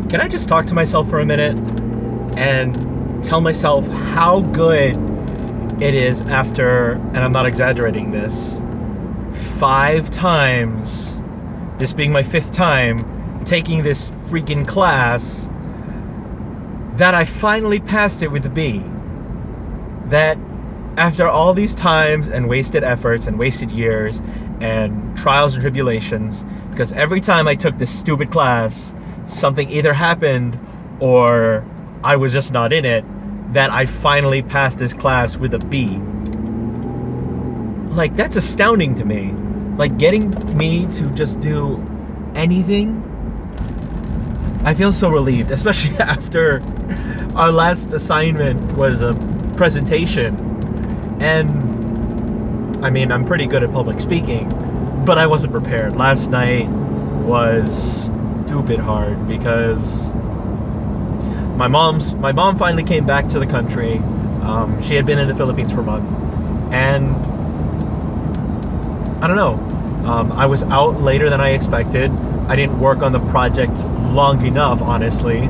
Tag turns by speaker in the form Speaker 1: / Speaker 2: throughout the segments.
Speaker 1: Can I just talk to myself for a minute and tell myself how good it is after, and I'm not exaggerating this, 5 times, this being my 5th time, taking this freaking class, that I finally passed it with a B. That after all these times and wasted efforts and wasted years and trials and tribulations, because every time I took this stupid class, something either happened or I was just not in it, that I finally passed this class with a B. Like, that's astounding to me. Like, getting me to just do anything, I feel so relieved, especially after our last assignment was a presentation. And I mean, I'm pretty good at public speaking, but I wasn't prepared. Last night was stupid hard because my mom finally came back to the country. She had been in the Philippines for a month, and I don't know, I was out later than I expected. I didn't work on the project long enough, honestly,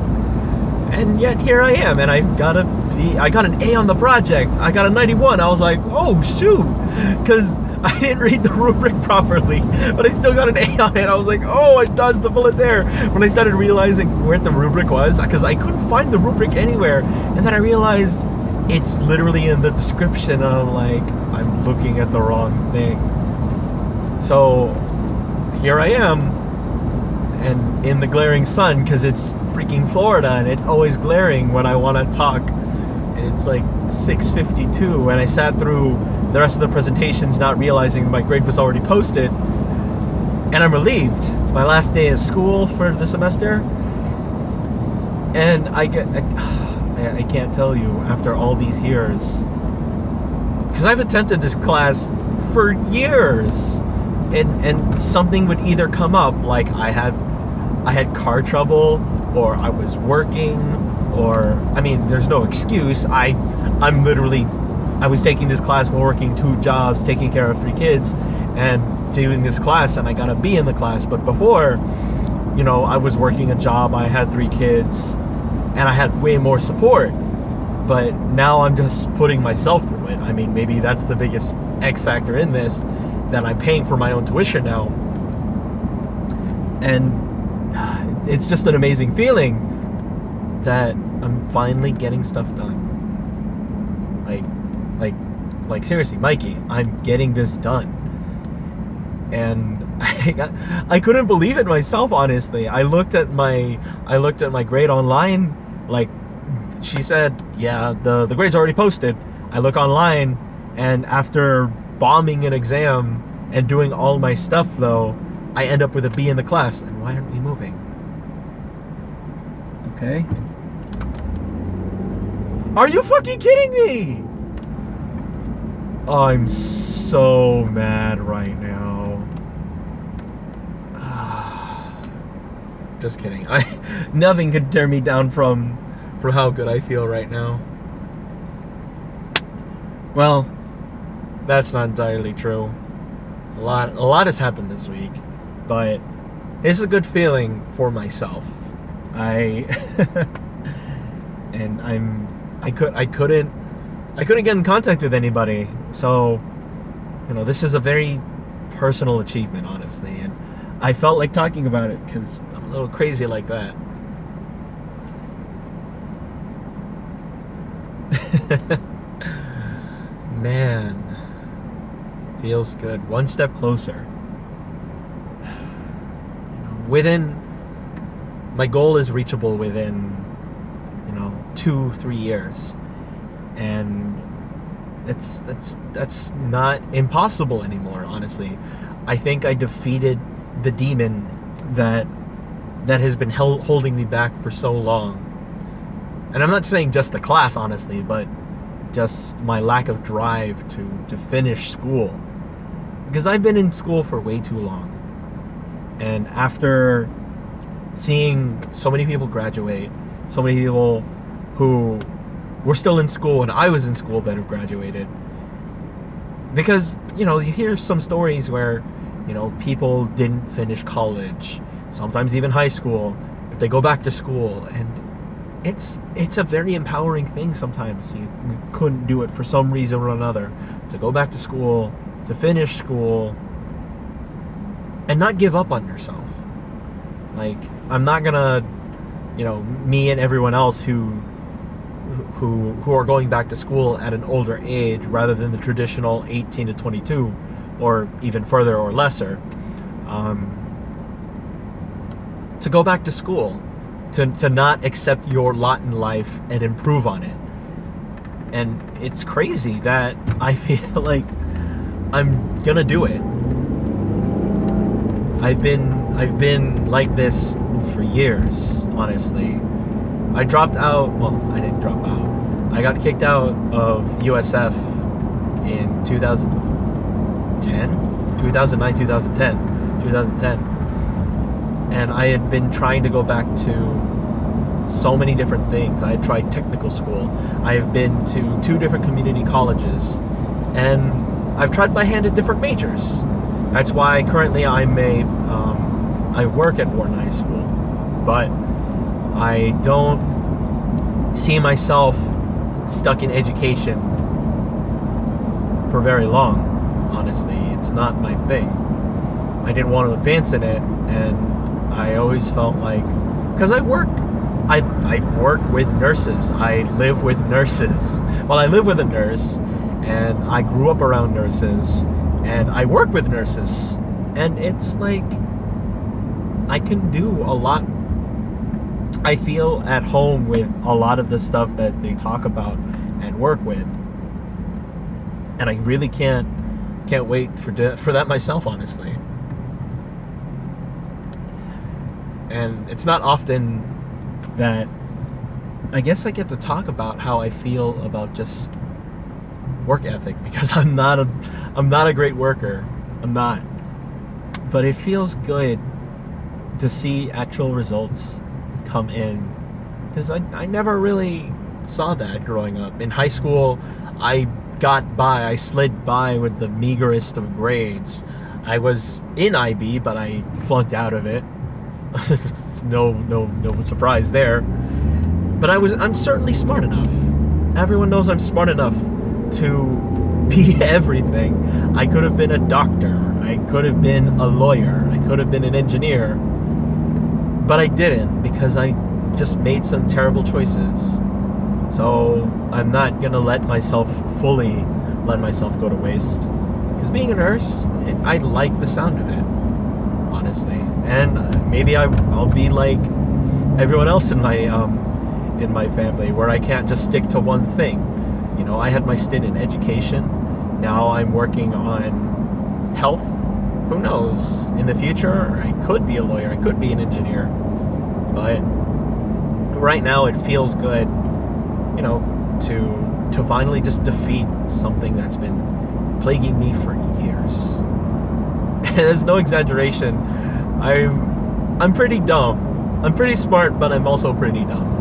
Speaker 1: and yet here I am, and I got an A on the project. I got a 91. I was like, oh shoot, because I didn't read the rubric properly, but I still got an A on it. I was like, oh, I dodged the bullet there. When I started realizing where the rubric was, because I couldn't find the rubric anywhere, and then I realized it's literally in the description. I'm like, I'm looking at the wrong thing. So here I am, and in the glaring sun, because it's freaking Florida and it's always glaring when I want to talk, and it's like 6:52, and I sat through the rest of the presentations not realizing my grade was already posted, and I'm relieved. It's my last day of school for the semester, and I can't tell you, after all these years, because I've attempted this class for years, and something would either come up, like I had car trouble, or I was working, or, I mean, there's no excuse. I was taking this class while working 2 jobs, taking care of 3 kids, and doing this class, and I got a B in the class. But before, you know, I was working a job, I had 3 kids, and I had way more support. But now I'm just putting myself through it. I mean, maybe that's the biggest X factor in this, that I'm paying for my own tuition now. And it's just an amazing feeling that I'm finally getting stuff done. Like seriously, Mikey, I'm getting this done. And I couldn't believe it myself, honestly. I looked at my grade online, like, she said, yeah, the grade's already posted. I look online, and after bombing an exam and doing all my stuff, though, I end up with a B in the class. And why aren't we moving? Okay. Are you fucking kidding me? I'm so mad right now. Just kidding. Nothing could tear me down from how good I feel right now. Well, that's not entirely true. A lot has happened this week, but it's a good feeling for myself. I couldn't get in contact with anybody, so, you know, this is a very personal achievement, honestly, and I felt like talking about it because I'm a little crazy like that. Man, feels good. One step closer. My goal is reachable within, 2-3 years, and that's not impossible anymore, honestly. I think I defeated the demon that has been holding me back for so long. And I'm not saying just the class, honestly, but just my lack of drive to finish school, because I've been in school for way too long. And after seeing so many people graduate, so many people who were still in school when I was in school that have graduated, because, you hear some stories where, people didn't finish college, sometimes even high school, they go back to school, and it's a very empowering thing sometimes. You couldn't do it for some reason or another, to go back to school, to finish school, and not give up on yourself. Like, I'm not gonna, me and everyone else who are going back to school at an older age rather than the traditional 18 to 22, or even further or lesser, to go back to school, to not accept your lot in life and improve on it. And it's crazy that I feel like I'm gonna do it. I've been like this for years, honestly. I dropped out. Well, I didn't drop out. I got kicked out of USF in 2010, 2009, 2010. And I had been trying to go back to so many different things. I had tried technical school. I have been to 2 different community colleges. And I've tried my hand at different majors. That's why currently I work at Wharton High School. But I don't see myself stuck in education for very long, honestly. It's not my thing. I didn't want to advance in it, and I always felt like, because I work with nurses. I live with nurses. Well, I live with a nurse, and I grew up around nurses, and I work with nurses, and it's like I can do a lot. I feel at home with a lot of the stuff that they talk about and work with, and I really can't wait for that myself, honestly. And it's not often that I guess I get to talk about how I feel about just work ethic, because I'm not a great worker. I'm not. But it feels good to see actual results come in, because I never really saw that growing up. In high school, I slid by with the meagerest of grades. I was in IB, but I flunked out of it. no surprise there. But I'm certainly smart enough. Everyone knows I'm smart enough to be everything. I could have been a doctor. I could have been a lawyer. I could have been an engineer. But I didn't, because I just made some terrible choices. So I'm not gonna let myself go to waste. Because being a nurse, I like the sound of it, honestly. And maybe I'll be like everyone else in my family, where I can't just stick to one thing. I had my stint in education. Now I'm working on health. Who knows? In the future, I could be a lawyer. I could be an engineer. But right now, it feels good, to finally just defeat something that's been plaguing me for years. And there's no exaggeration. I'm pretty dumb. I'm pretty smart, but I'm also pretty dumb.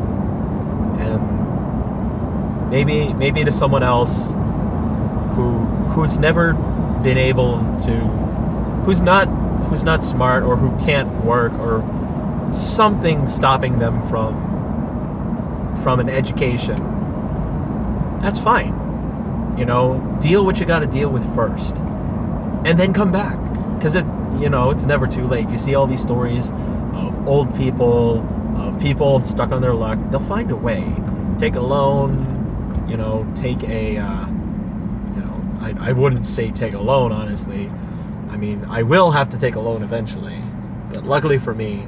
Speaker 1: And maybe to someone else who's never been able to, who's not smart, or who can't work, or something stopping them from an education, that's fine. Deal what you got to deal with first, and then come back, because it's never too late. You see all these stories of old people, of people stuck on their luck. They'll find a way. Take a loan, take a I wouldn't say take a loan, honestly. I mean, I will have to take a loan eventually, but luckily for me,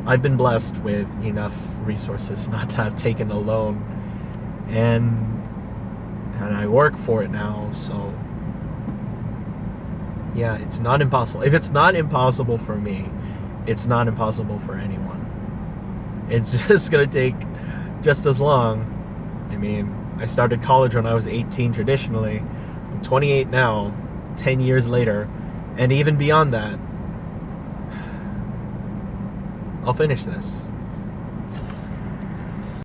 Speaker 1: I've been blessed with enough resources not to have taken a loan, and I work for it now. So yeah, it's not impossible. If it's not impossible for me, it's not impossible for anyone. It's just gonna take just as long. I mean, I started college when I was 18 traditionally. I'm 28 now, 10 years later, and even beyond that, I'll finish this.